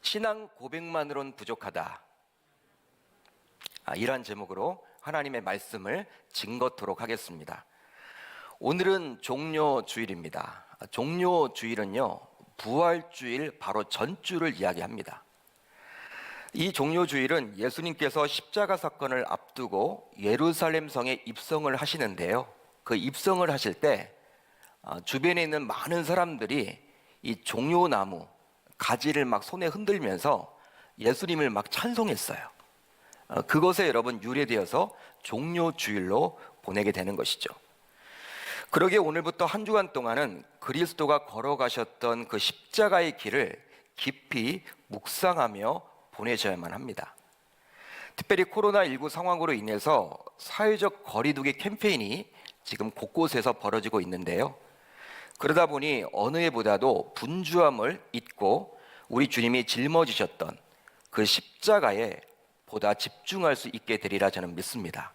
신앙 고백만으론 부족하다. 이러한 제목으로 하나님의 말씀을 증거토록 하겠습니다. 오늘은 종료주일입니다. 종료주일은요, 부활주일 바로 전주를 이야기합니다. 이 종료주일은 예수님께서 십자가 사건을 앞두고 예루살렘 성에 입성을 하시는데요, 그 입성을 하실 때 주변에 있는 많은 사람들이 이 종려나무 가지를 막 손에 흔들면서 예수님을 막 찬송했어요. 그것에 여러분 유래되어서 종료주일로 보내게 되는 것이죠. 그러기에 오늘부터 한 주간 동안은 그리스도가 걸어가셨던 그 십자가의 길을 깊이 묵상하며 보내셔야만 합니다. 특별히 코로나19 상황으로 인해서 사회적 거리두기 캠페인이 지금 곳곳에서 벌어지고 있는데요, 그러다 보니 어느 해보다도 분주함을 잊고 우리 주님이 짊어지셨던 그 십자가에 보다 집중할 수 있게 되리라 저는 믿습니다.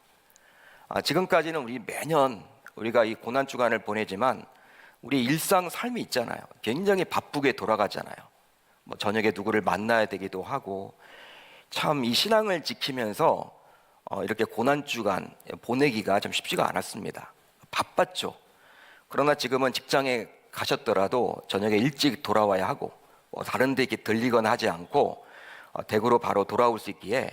지금까지는 우리 매년 우리가 이 고난주간을 보내지만 우리 일상 삶이 있잖아요. 굉장히 바쁘게 돌아가잖아요. 저녁에 누구를 만나야 되기도 하고, 참 이 신앙을 지키면서 이렇게 고난주간 보내기가 좀 쉽지가 않았습니다. 바빴죠. 그러나 지금은 직장에 가셨더라도 저녁에 일찍 돌아와야 하고, 다른 데 이렇게 들리거나 하지 않고 댁으로 바로 돌아올 수 있기에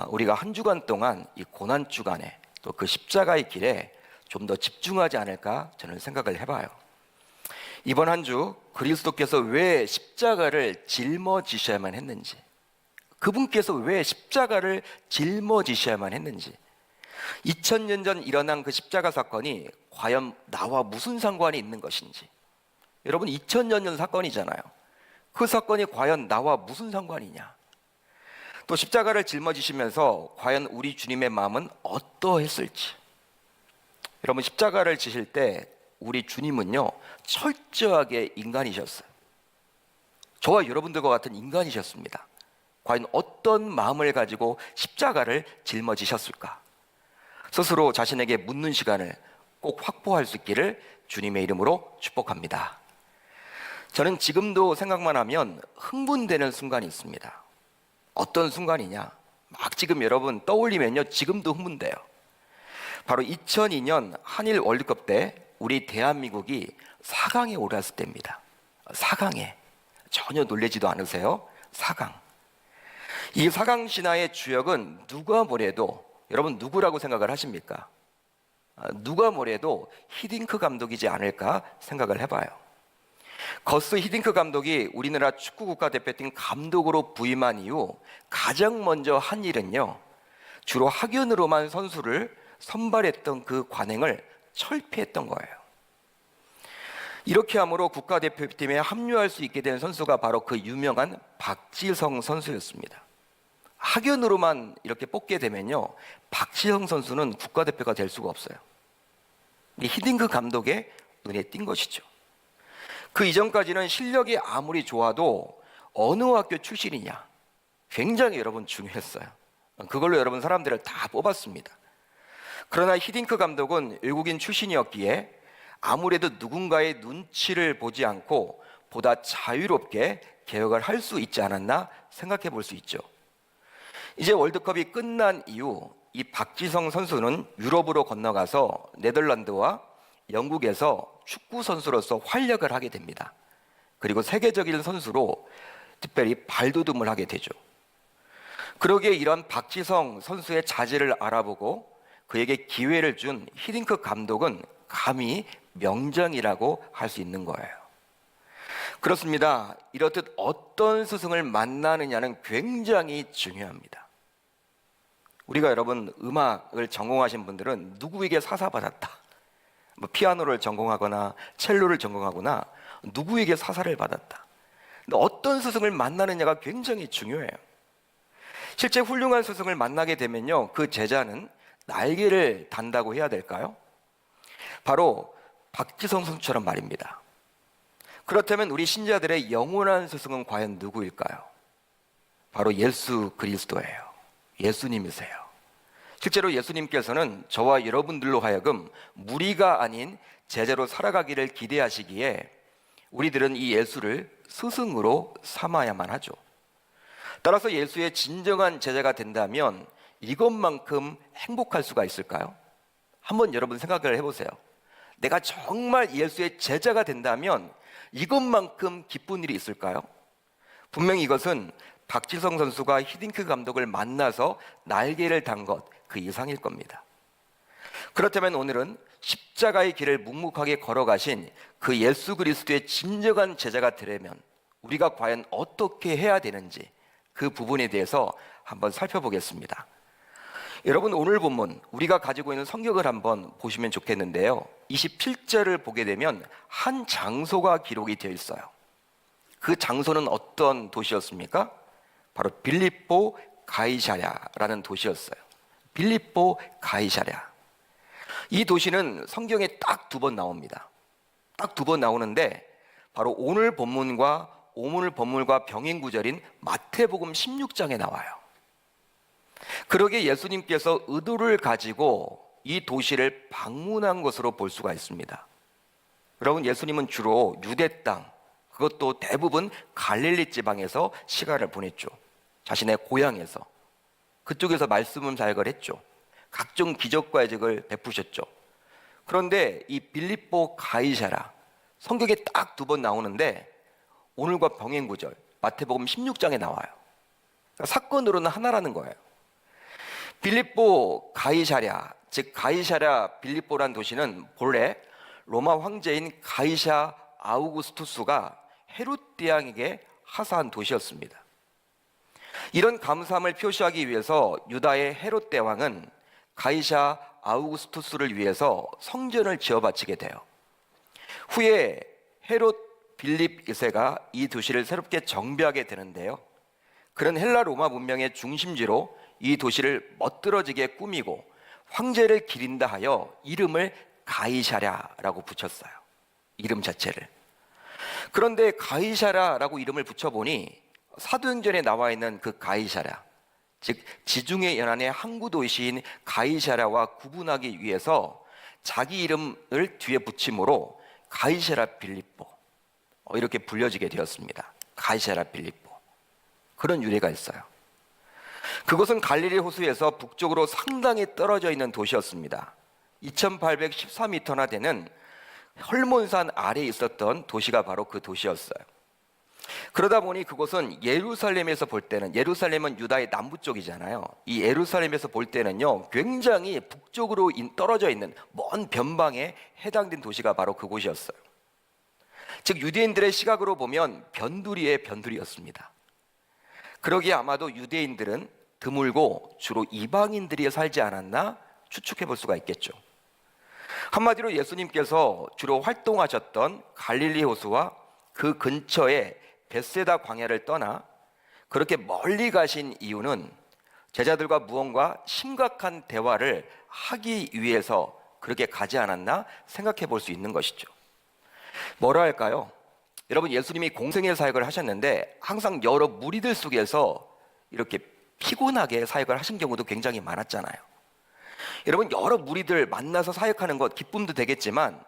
우리가 한 주간 동안 이 고난주간에 또 그 십자가의 길에 좀 더 집중하지 않을까 저는 생각을 해봐요. 이번 한 주 그리스도께서 왜 십자가를 짊어지셔야만 했는지, 그분께서 왜 십자가를 짊어지셔야만 했는지, 2000년 전 일어난 그 십자가 사건이 과연 나와 무슨 상관이 있는 것인지, 여러분 2000년 전 사건이잖아요. 그 사건이 과연 나와 무슨 상관이냐, 또 십자가를 짊어지시면서 과연 우리 주님의 마음은 어떠했을지. 여러분, 십자가를 지실 때 우리 주님은요, 철저하게 인간이셨어요. 저와 여러분들과 같은 인간이셨습니다. 과연 어떤 마음을 가지고 십자가를 짊어지셨을까? 스스로 자신에게 묻는 시간을 꼭 확보할 수 있기를 주님의 이름으로 축복합니다. 저는 지금도 생각만 하면 흥분되는 순간이 있습니다. 어떤 순간이냐? 막 지금 여러분 떠올리면요, 지금도 흥분돼요. 바로 2002년 한일 월드컵 때 우리 대한민국이 4강에 올랐을 때입니다. 4강에. 전혀 놀라지도 않으세요? 4강. 이 4강 신화의 주역은 누가 뭐래도, 여러분 누구라고 생각을 하십니까? 누가 뭐래도 히딩크 감독이지 않을까 생각을 해봐요. 거스 히딩크 감독이 우리나라 축구 국가대표팀 감독으로 부임한 이후 가장 먼저 한 일은요, 주로 학연으로만 선수를 선발했던 그 관행을 철폐했던 거예요. 이렇게 함으로 국가대표팀에 합류할 수 있게 된 선수가 바로 그 유명한 박지성 선수였습니다. 학연으로만 이렇게 뽑게 되면요, 박지성 선수는 국가대표가 될 수가 없어요. 히딩크 감독의 눈에 띈 것이죠. 그 이전까지는 실력이 아무리 좋아도 어느 학교 출신이냐, 굉장히 여러분 중요했어요. 그걸로 여러분 사람들을 다 뽑았습니다. 그러나 히딩크 감독은 외국인 출신이었기에 아무래도 누군가의 눈치를 보지 않고 보다 자유롭게 개혁을 할 수 있지 않았나 생각해 볼 수 있죠. 이제 월드컵이 끝난 이후 이 박지성 선수는 유럽으로 건너가서 네덜란드와 영국에서 축구 선수로서 활약을 하게 됩니다. 그리고 세계적인 선수로 특별히 발돋움을 하게 되죠. 그러기에 이런 박지성 선수의 자질을 알아보고 그에게 기회를 준 히딩크 감독은 감히 명장이라고 할 수 있는 거예요. 그렇습니다. 이렇듯 어떤 스승을 만나느냐는 굉장히 중요합니다. 우리가 여러분 음악을 전공하신 분들은 누구에게 사사받았다, 피아노를 전공하거나 첼로를 전공하거나 누구에게 사사를 받았다. 근데 어떤 스승을 만나느냐가 굉장히 중요해요. 실제 훌륭한 스승을 만나게 되면요, 그 제자는 날개를 단다고 해야 될까요? 바로 박지성 선수처럼 말입니다. 그렇다면 우리 신자들의 영원한 스승은 과연 누구일까요? 바로 예수 그리스도예요. 예수님이세요. 실제로 예수님께서는 저와 여러분들로 하여금 무리가 아닌 제자로 살아가기를 기대하시기에 우리들은 이 예수를 스승으로 삼아야만 하죠. 따라서 예수의 진정한 제자가 된다면 이것만큼 행복할 수가 있을까요? 한번 여러분 생각을 해보세요. 내가 정말 예수의 제자가 된다면 이것만큼 기쁜 일이 있을까요? 분명히 이것은 박지성 선수가 히딩크 감독을 만나서 날개를 단 것 그 이상일 겁니다. 그렇다면 오늘은 십자가의 길을 묵묵하게 걸어가신 그 예수 그리스도의 진정한 제자가 되려면 우리가 과연 어떻게 해야 되는지 그 부분에 대해서 한번 살펴보겠습니다. 여러분, 오늘 본문 우리가 가지고 있는 성경을 한번 보시면 좋겠는데요, 27절을 보게 되면 한 장소가 기록이 되어 있어요. 그 장소는 어떤 도시였습니까? 바로 빌립보 가이사랴라는 도시였어요. 빌립보 가이사랴. 이 도시는 성경에 딱 2번 나옵니다. 딱 2번 나오는데 바로 오늘 본문과 병행 구절인 마태복음 16장에 나와요. 그러기에 예수님께서 의도를 가지고 이 도시를 방문한 것으로 볼 수가 있습니다. 여러분, 예수님은 주로 유대 땅, 그것도 대부분 갈릴리 지방에서 시간을 보냈죠. 자신의 고향에서, 그쪽에서 말씀을 사역했죠. 각종 기적과 이적을 베푸셨죠. 그런데 이 빌립보 가이사랴, 성경에 딱 2번 나오는데 오늘과 병행 구절 마태복음 16장에 나와요. 그러니까 사건으로는 하나라는 거예요. 빌립보 가이사랴, 즉 가이사랴 빌립보란 도시는 본래 로마 황제인 가이사 아우구스투스가 헤롯 대왕에게 하사한 도시였습니다. 이런 감사함을 표시하기 위해서 유다의 헤롯 대왕은 가이사 아우구스투스를 위해서 성전을 지어 바치게 돼요. 후에 헤롯 빌립 2세가 이 도시를 새롭게 정비하게 되는데요, 그런 헬라 로마 문명의 중심지로 이 도시를 멋들어지게 꾸미고 황제를 기린다 하여 이름을 가이사랴라고 붙였어요. 이름 자체를. 그런데 가이사랴라고 이름을 붙여보니 사도행전에 나와 있는 그 가이사랴, 즉 지중해 연안의 항구 도시인 가이사랴와 구분하기 위해서 자기 이름을 뒤에 붙임으로 가이사랴 빌립보, 이렇게 불려지게 되었습니다. 가이사랴 빌립보. 그런 유래가 있어요. 그곳은 갈릴리 호수에서 북쪽으로 상당히 떨어져 있는 도시였습니다. 2814m나 되는 헐몬산 아래에 있었던 도시가 바로 그 도시였어요. 그러다 보니 그곳은 예루살렘에서 볼 때는, 예루살렘은 유다의 남부 쪽이잖아요. 이 예루살렘에서 볼 때는요, 굉장히 북쪽으로 떨어져 있는 먼 변방에 해당된 도시가 바로 그곳이었어요. 즉 유대인들의 시각으로 보면 변두리의 변두리였습니다. 그러기에 아마도 유대인들은 드물고 주로 이방인들이 살지 않았나 추측해 볼 수가 있겠죠. 한마디로 예수님께서 주로 활동하셨던 갈릴리 호수와 그 근처에 벳세다 광야를 떠나 그렇게 멀리 가신 이유는 제자들과 무언가 심각한 대화를 하기 위해서 그렇게 가지 않았나 생각해 볼 수 있는 것이죠. 뭐라 할까요? 여러분, 예수님이 공생의 사역을 하셨는데 항상 여러 무리들 속에서 이렇게 피곤하게 사역을 하신 경우도 굉장히 많았잖아요. 여러분, 여러 무리들 만나서 사역하는 것 기쁨도 되겠지만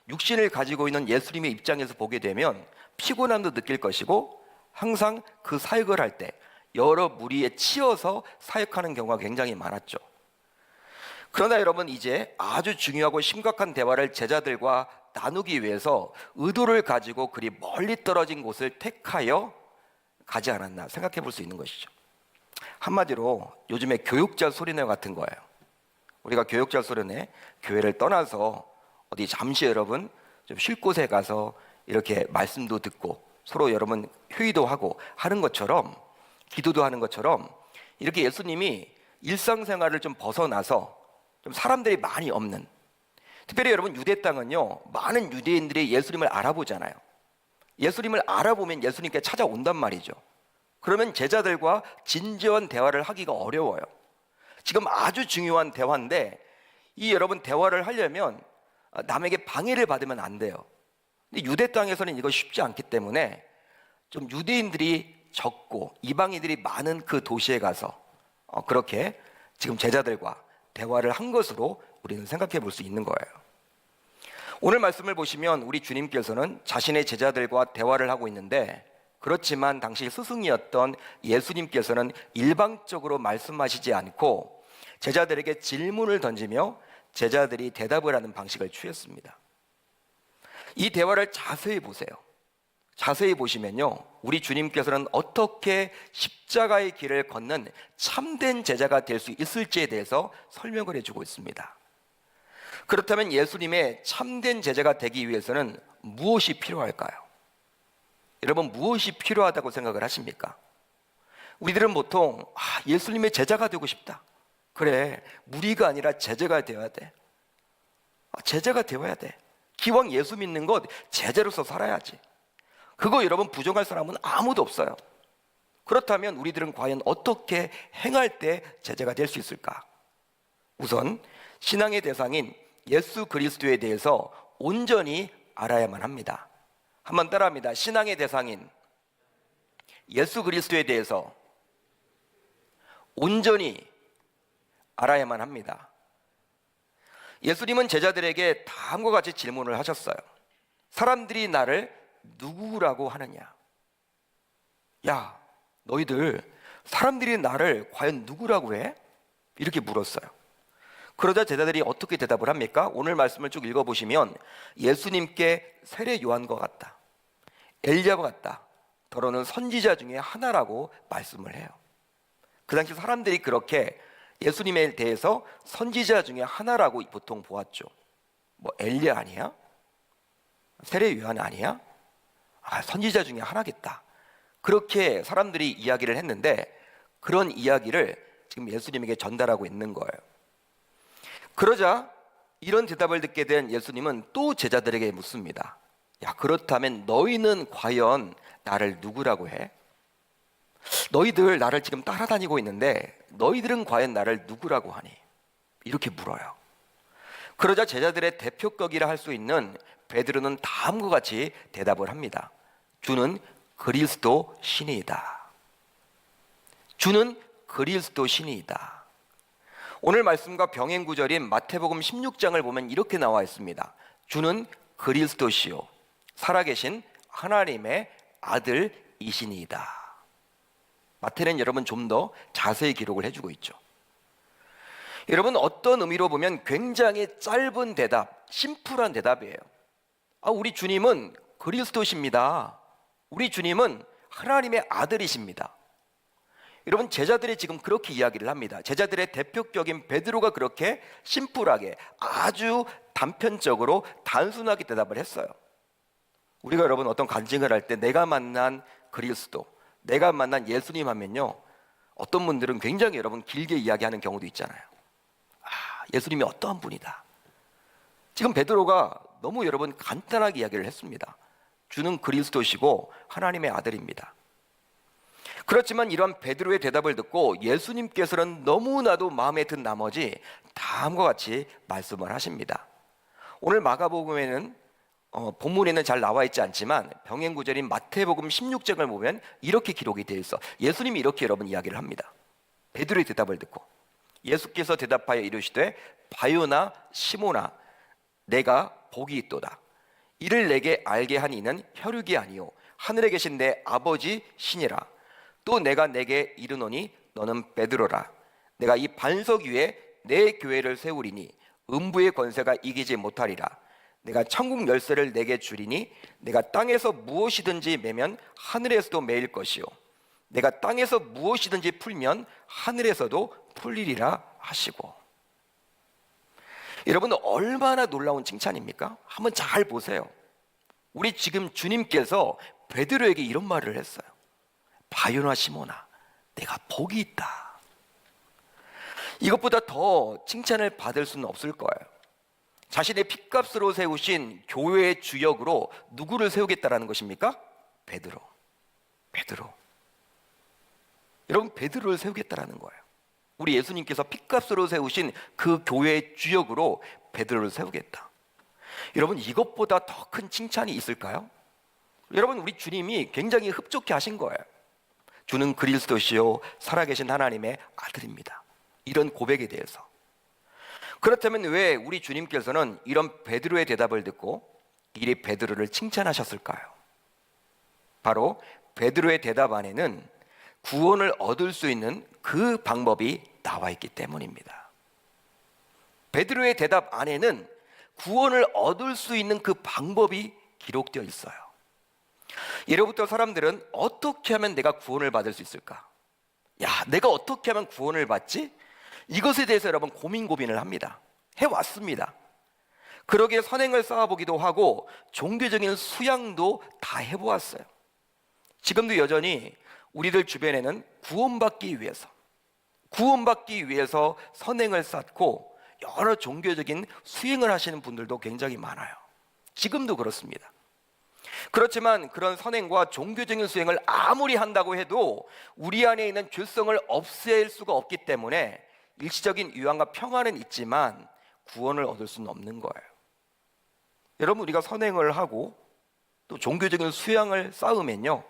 육신을 가지고 있는 예수님의 입장에서 보게 되면 피곤함도 느낄 것이고 항상 그 사역을 할 때 여러 무리에 치여서 사역하는 경우가 굉장히 많았죠. 그러나 여러분, 이제 아주 중요하고 심각한 대화를 제자들과 나누기 위해서 의도를 가지고 그리 멀리 떨어진 곳을 택하여 가지 않았나 생각해 볼 수 있는 것이죠. 한마디로 요즘에 교육자 소리내 같은 거예요. 우리가 교육자 소리내 교회를 떠나서 어디 잠시 여러분 좀 쉴 곳에 가서 이렇게 말씀도 듣고 서로 여러분 회의도 하고 하는 것처럼, 기도도 하는 것처럼 이렇게 예수님이 일상생활을 좀 벗어나서 좀 사람들이 많이 없는, 특별히 여러분 유대 땅은요 많은 유대인들이 예수님을 알아보잖아요. 예수님을 알아보면 예수님께 찾아온단 말이죠. 그러면 제자들과 진지한 대화를 하기가 어려워요. 지금 아주 중요한 대화인데 이 여러분 대화를 하려면 남에게 방해를 받으면 안 돼요. 근데 유대 땅에서는 이거 쉽지 않기 때문에 좀 유대인들이 적고 이방인들이 많은 그 도시에 가서 그렇게 지금 제자들과 대화를 한 것으로 우리는 생각해 볼 수 있는 거예요. 오늘 말씀을 보시면 우리 주님께서는 자신의 제자들과 대화를 하고 있는데 그렇지만 당시 스승이었던 예수님께서는 일방적으로 말씀하시지 않고 제자들에게 질문을 던지며 제자들이 대답을 하는 방식을 취했습니다. 이 대화를 자세히 보세요. 자세히 보시면요, 우리 주님께서는 어떻게 십자가의 길을 걷는 참된 제자가 될 수 있을지에 대해서 설명을 해주고 있습니다. 그렇다면 예수님의 참된 제자가 되기 위해서는 무엇이 필요할까요? 여러분, 무엇이 필요하다고 생각을 하십니까? 우리들은 보통 예수님의 제자가 되고 싶다. 그래, 무리가 아니라 제자가 되어야 돼. 제자가 되어야 돼. 기왕 예수 믿는 것 제자로서 살아야지. 그거 여러분 부정할 사람은 아무도 없어요. 그렇다면 우리들은 과연 어떻게 행할 때 제자가 될 수 있을까? 우선 신앙의 대상인 예수 그리스도에 대해서 온전히 알아야만 합니다. 한번 따라합니다. 신앙의 대상인 예수 그리스도에 대해서 온전히 알아야만 합니다. 예수님은 제자들에게 다음과 같이 질문을 하셨어요. 사람들이 나를 누구라고 하느냐? 야, 너희들 사람들이 나를 과연 누구라고 해? 이렇게 물었어요. 그러자 제자들이 어떻게 대답을 합니까? 오늘 말씀을 쭉 읽어보시면 예수님께 세례 요한과 같다, 엘리야와 같다, 더러는 선지자 중에 하나라고 말씀을 해요. 그 당시 사람들이 그렇게 예수님에 대해서 선지자 중에 하나라고 보통 보았죠. 뭐 엘리야 아니야? 세례 요한 아니야? 선지자 중에 하나겠다. 그렇게 사람들이 이야기를 했는데 그런 이야기를 지금 예수님에게 전달하고 있는 거예요. 그러자 이런 대답을 듣게 된 예수님은 또 제자들에게 묻습니다. 야, 그렇다면 너희는 과연 나를 누구라고 해? 너희들 나를 지금 따라다니고 있는데 너희들은 과연 나를 누구라고 하니? 이렇게 물어요. 그러자 제자들의 대표격이라 할 수 있는 베드로는 다음과 같이 대답을 합니다. 주는 그리스도 신이다. 주는 그리스도 신이다. 오늘 말씀과 병행 구절인 마태복음 16장을 보면 이렇게 나와 있습니다. 주는 그리스도시요 살아계신 하나님의 아들이시니이다. 마태는 여러분 좀 더 자세히 기록을 해주고 있죠. 여러분, 어떤 의미로 보면 굉장히 짧은 대답, 심플한 대답이에요. 우리 주님은 그리스도십니다. 우리 주님은 하나님의 아들이십니다. 여러분, 제자들이 지금 그렇게 이야기를 합니다. 제자들의 대표격인 베드로가 그렇게 심플하게 아주 단편적으로 단순하게 대답을 했어요. 우리가 여러분 어떤 간증을 할 때 내가 만난 그리스도, 내가 만난 예수님 하면요, 어떤 분들은 굉장히 여러분 길게 이야기하는 경우도 있잖아요. 예수님이 어떠한 분이다. 지금 베드로가 너무 여러분 간단하게 이야기를 했습니다. 주는 그리스도시고 하나님의 아들입니다. 그렇지만 이러한 베드로의 대답을 듣고 예수님께서는 너무나도 마음에 든 나머지 다음과 같이 말씀을 하십니다. 오늘 마가복음에는 본문에는 잘 나와 있지 않지만 병행 구절인 마태복음 16장을 보면 이렇게 기록이 되어 있어. 예수님이 이렇게 여러분 이야기를 합니다. 베드로의 대답을 듣고 예수께서 대답하여 이르시되 바요나 시몬아 내가 복이 있도다. 이를 내게 알게 한 이는 혈육이 아니요 하늘에 계신 내 아버지 신이라. 또 내가 내게 이르노니 너는 베드로라. 내가 이 반석 위에 내 교회를 세우리니 음부의 권세가 이기지 못하리라. 내가 천국 열쇠를 내게 주리니 내가 땅에서 무엇이든지 매면 하늘에서도 매일 것이요 내가 땅에서 무엇이든지 풀면 하늘에서도 풀리리라 하시고. 여러분, 얼마나 놀라운 칭찬입니까? 한번 잘 보세요. 우리 지금 주님께서 베드로에게 이런 말을 했어요. 바요나 시몬아 내가 복이 있다. 이것보다 더 칭찬을 받을 수는 없을 거예요. 자신의 핏값으로 세우신 교회의 주역으로 누구를 세우겠다라는 것입니까? 베드로. 여러분, 베드로를 세우겠다라는 거예요. 우리 예수님께서 핏값으로 세우신 그 교회의 주역으로 베드로를 세우겠다. 여러분, 이것보다 더 큰 칭찬이 있을까요? 여러분, 우리 주님이 굉장히 흡족해 하신 거예요. 주는 그리스도시요 살아계신 하나님의 아들입니다. 이런 고백에 대해서. 그렇다면 왜 우리 주님께서는 이런 베드로의 대답을 듣고 이리 베드로를 칭찬하셨을까요? 바로 베드로의 대답 안에는 구원을 얻을 수 있는 그 방법이 나와 있기 때문입니다. 베드로의 대답 안에는 구원을 얻을 수 있는 그 방법이 기록되어 있어요. 예로부터 사람들은 어떻게 하면 내가 구원을 받을 수 있을까? 야, 내가 어떻게 하면 구원을 받지? 이것에 대해서 여러분 고민을 합니다. 해왔습니다. 그러기에 선행을 쌓아보기도 하고 종교적인 수양도 다 해보았어요. 지금도 여전히 우리들 주변에는 구원받기 위해서 선행을 쌓고 여러 종교적인 수행을 하시는 분들도 굉장히 많아요. 지금도 그렇습니다. 그렇지만 그런 선행과 종교적인 수행을 아무리 한다고 해도 우리 안에 있는 죄성을 없앨 수가 없기 때문에 일시적인 유황과 평안은 있지만 구원을 얻을 수는 없는 거예요. 여러분, 우리가 선행을 하고 또 종교적인 수양을 쌓으면요,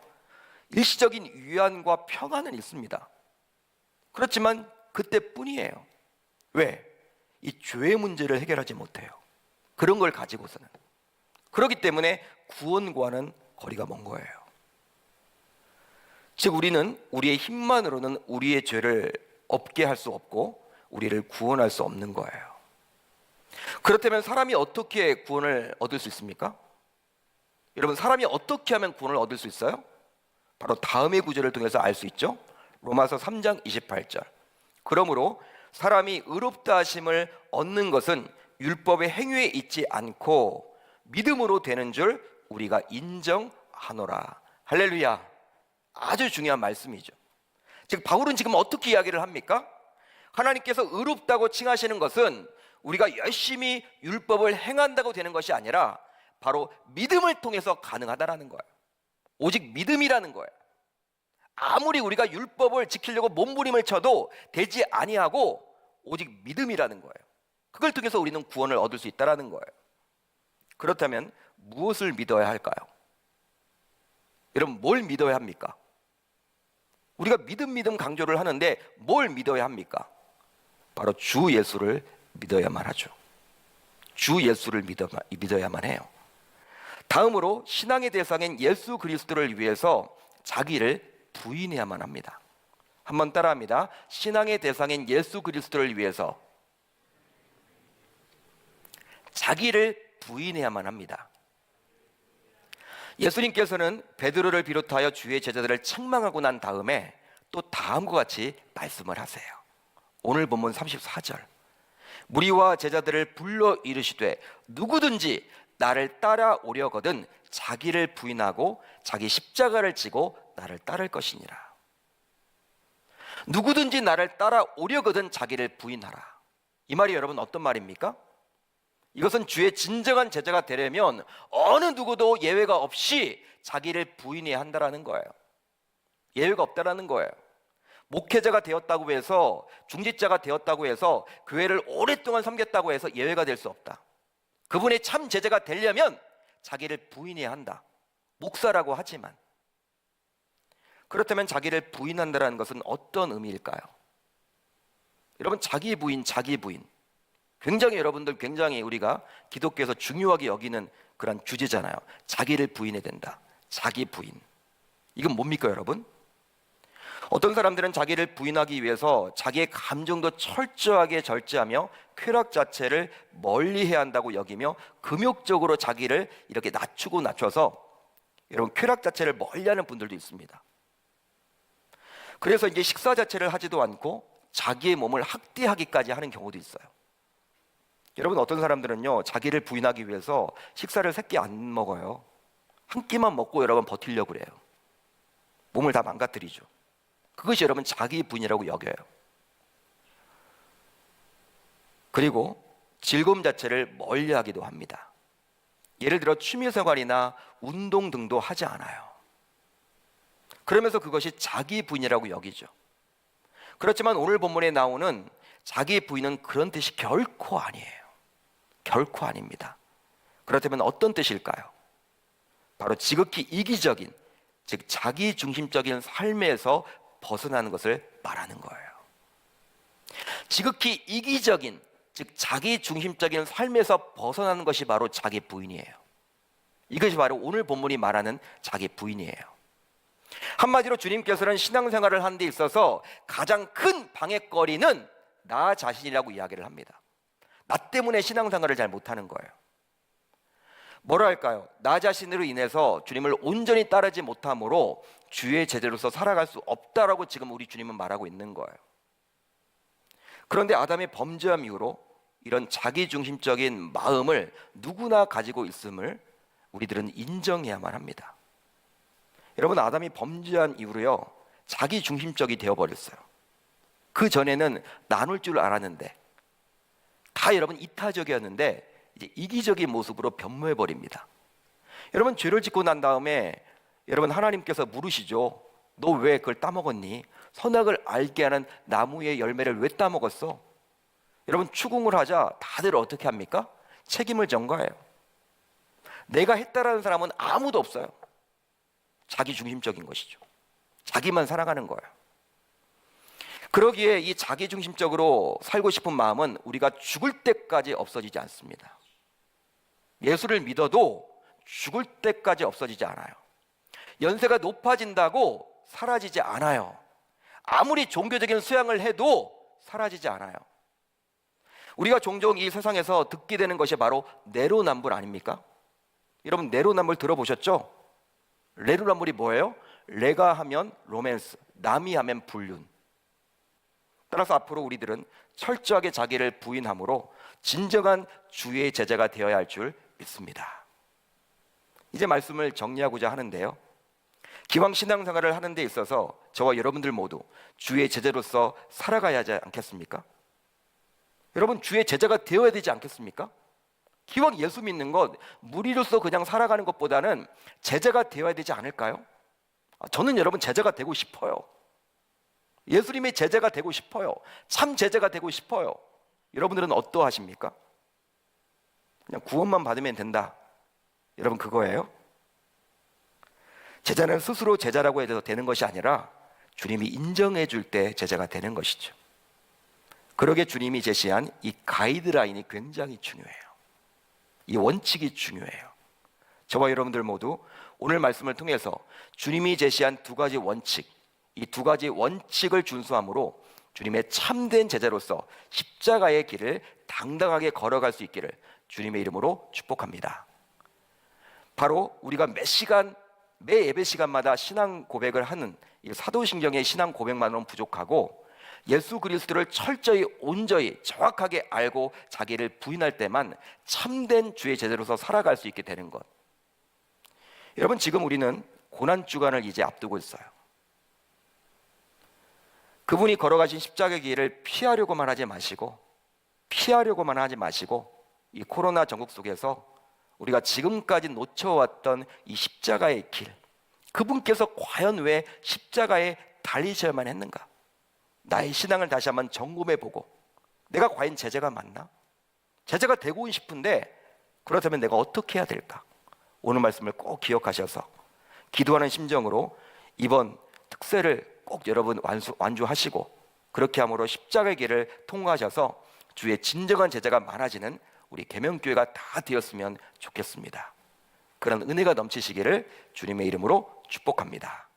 일시적인 위안과 평안은 있습니다. 그렇지만 그때뿐이에요. 왜? 이 죄의 문제를 해결하지 못해요. 그런 걸 가지고서는. 그렇기 때문에 구원과는 거리가 먼 거예요. 즉 우리는 우리의 힘만으로는 우리의 죄를 없게 할 수 없고 우리를 구원할 수 없는 거예요. 그렇다면 사람이 어떻게 구원을 얻을 수 있습니까? 여러분, 사람이 어떻게 하면 구원을 얻을 수 있어요? 바로 다음의 구절을 통해서 알 수 있죠. 로마서 3장 28절. 그러므로 사람이 의롭다 하심을 얻는 것은 율법의 행위에 있지 않고 믿음으로 되는 줄 우리가 인정하노라. 할렐루야. 아주 중요한 말씀이죠. 즉 바울은 지금 어떻게 이야기를 합니까? 하나님께서 의롭다고 칭하시는 것은 우리가 열심히 율법을 행한다고 되는 것이 아니라 바로 믿음을 통해서 가능하다라는 거예요. 오직 믿음이라는 거예요. 아무리 우리가 율법을 지키려고 몸부림을 쳐도 되지 아니하고 오직 믿음이라는 거예요. 그걸 통해서 우리는 구원을 얻을 수 있다라는 거예요. 그렇다면 무엇을 믿어야 할까요? 여러분, 뭘 믿어야 합니까? 우리가 믿음 강조를 하는데 뭘 믿어야 합니까? 바로 주 예수를 믿어야만 하죠. 주 예수를 믿어야만 해요. 다음으로 신앙의 대상인 예수 그리스도를 위해서 자기를 부인해야만 합니다. 한번 따라합니다. 신앙의 대상인 예수 그리스도를 위해서 자기를 부인해야만 합니다. 예수님께서는 베드로를 비롯하여 주의 제자들을 책망하고 난 다음에 또 다음과 같이 말씀을 하세요. 오늘 본문 34절. 무리와 제자들을 불러 이르시되 누구든지 나를 따라오려거든 자기를 부인하고 자기 십자가를 지고 나를 따를 것이니라. 누구든지 나를 따라오려거든 자기를 부인하라. 이 말이 여러분 어떤 말입니까? 이것은 주의 진정한 제자가 되려면 어느 누구도 예외가 없이 자기를 부인해야 한다라는 거예요. 예외가 없다라는 거예요. 목회자가 되었다고 해서, 중직자가 되었다고 해서, 교회를 오랫동안 섬겼다고 해서 예외가 될 수 없다. 그분의 참 제자가 되려면 자기를 부인해야 한다. 목사라고 하지만. 그렇다면 자기를 부인한다는 것은 어떤 의미일까요? 여러분, 자기 부인. 굉장히 여러분들 우리가 기독교에서 중요하게 여기는 그런 주제잖아요. 자기를 부인해야 된다. 자기 부인. 이건 뭡니까 여러분? 어떤 사람들은 자기를 부인하기 위해서 자기의 감정도 철저하게 절제하며 쾌락 자체를 멀리해야 한다고 여기며 금욕적으로 자기를 이렇게 낮춰서 여러분 쾌락 자체를 멀리하는 분들도 있습니다. 그래서 이제 식사 자체를 하지도 않고 자기의 몸을 학대하기까지 하는 경우도 있어요. 여러분, 어떤 사람들은요 자기를 부인하기 위해서 식사를 3끼 안 먹어요. 한 끼만 먹고 여러분 버티려고 그래요. 몸을 다 망가뜨리죠. 그것이 여러분 자기 부인이라고 여겨요. 그리고 즐거움 자체를 멀리하기도 합니다. 예를 들어 취미생활이나 운동 등도 하지 않아요. 그러면서 그것이 자기 부인이라고 여기죠. 그렇지만 오늘 본문에 나오는 자기 부인은 그런 뜻이 결코 아니에요. 결코 아닙니다. 그렇다면 어떤 뜻일까요? 바로 지극히 이기적인, 즉 자기 중심적인 삶에서 벗어나는 것을 말하는 거예요. 지극히 이기적인, 즉 자기 중심적인 삶에서 벗어나는 것이 바로 자기 부인이에요. 이것이 바로 오늘 본문이 말하는 자기 부인이에요. 한마디로 주님께서는 신앙생활을 하는 데 있어서 가장 큰 방해거리는 나 자신이라고 이야기를 합니다. 나 때문에 신앙생활을 잘 못하는 거예요. 뭐라 할까요? 나 자신으로 인해서 주님을 온전히 따르지 못함으로 주의 제자로서 살아갈 수 없다라고 지금 우리 주님은 말하고 있는 거예요. 그런데 아담의 범죄함 이후로 이런 자기중심적인 마음을 누구나 가지고 있음을 우리들은 인정해야만 합니다. 여러분, 아담이 범죄한 이후로요, 자기중심적이 되어버렸어요. 그 전에는 나눌 줄 알았는데, 다 여러분 이타적이었는데 이제 이기적인 모습으로 변모해버립니다. 여러분, 죄를 짓고 난 다음에 여러분 하나님께서 물으시죠. 너 왜 그걸 따먹었니? 선악을 알게 하는 나무의 열매를 왜 따먹었어? 여러분, 추궁을 하자 다들 어떻게 합니까? 책임을 전가해요. 내가 했다라는 사람은 아무도 없어요. 자기중심적인 것이죠. 자기만 살아가는 거예요. 그러기에 이 자기중심적으로 살고 싶은 마음은 우리가 죽을 때까지 없어지지 않습니다. 예수를 믿어도 죽을 때까지 없어지지 않아요. 연세가 높아진다고 사라지지 않아요. 아무리 종교적인 수양을 해도 사라지지 않아요. 우리가 종종 이 세상에서 듣게 되는 것이 바로 내로남불 아닙니까? 여러분, 내로남불 들어보셨죠? 내로남불이 뭐예요? 내가 하면 로맨스, 남이 하면 불륜. 따라서 앞으로 우리들은 철저하게 자기를 부인함으로 진정한 주의 제자가 되어야 할 줄 믿습니다. 이제 말씀을 정리하고자 하는데요, 기왕 신앙생활을 하는 데 있어서 저와 여러분들 모두 주의 제자로서 살아가야 하지 않겠습니까? 여러분, 주의 제자가 되어야 되지 않겠습니까? 기왕 예수 믿는 것, 무리로서 그냥 살아가는 것보다는 제자가 되어야 되지 않을까요? 저는 여러분 제자가 되고 싶어요. 예수님의 제자가 되고 싶어요. 참 제자가 되고 싶어요. 여러분들은 어떠하십니까? 그냥 구원만 받으면 된다, 여러분 그거예요? 제자는 스스로 제자라고 해도 되는 것이 아니라 주님이 인정해 줄 때 제자가 되는 것이죠. 그러게 주님이 제시한 이 가이드라인이 굉장히 중요해요. 이 원칙이 중요해요. 저와 여러분들 모두 오늘 말씀을 통해서 주님이 제시한 두 가지 원칙, 이 두 가지 원칙을 준수함으로 주님의 참된 제자로서 십자가의 길을 당당하게 걸어갈 수 있기를 주님의 이름으로 축복합니다. 바로 우리가 매 예배 시간마다 신앙 고백을 하는 이 사도신경의 신앙 고백만으로는 부족하고, 예수 그리스도를 철저히 온전히 정확하게 알고 자기를 부인할 때만 참된 주의 제자로서 살아갈 수 있게 되는 것. 여러분, 지금 우리는 고난주간을 이제 앞두고 있어요. 그분이 걸어가신 십자가의 길을 피하려고만 하지 마시고 이 코로나 전국 속에서 우리가 지금까지 놓쳐왔던 이 십자가의 길, 그분께서 과연 왜 십자가에 달리셔야만 했는가? 나의 신앙을 다시 한번 점검해보고, 내가 과연 제자가 맞나? 제자가 되고 싶은데 그렇다면 내가 어떻게 해야 될까? 오늘 말씀을 꼭 기억하셔서 기도하는 심정으로 이번 특세를 꼭 여러분 완주하시고, 그렇게 함으로 십자가의 길을 통과하셔서 주의 진정한 제자가 많아지는 우리 계명교회가 다 되었으면 좋겠습니다. 그런 은혜가 넘치시기를 주님의 이름으로 축복합니다.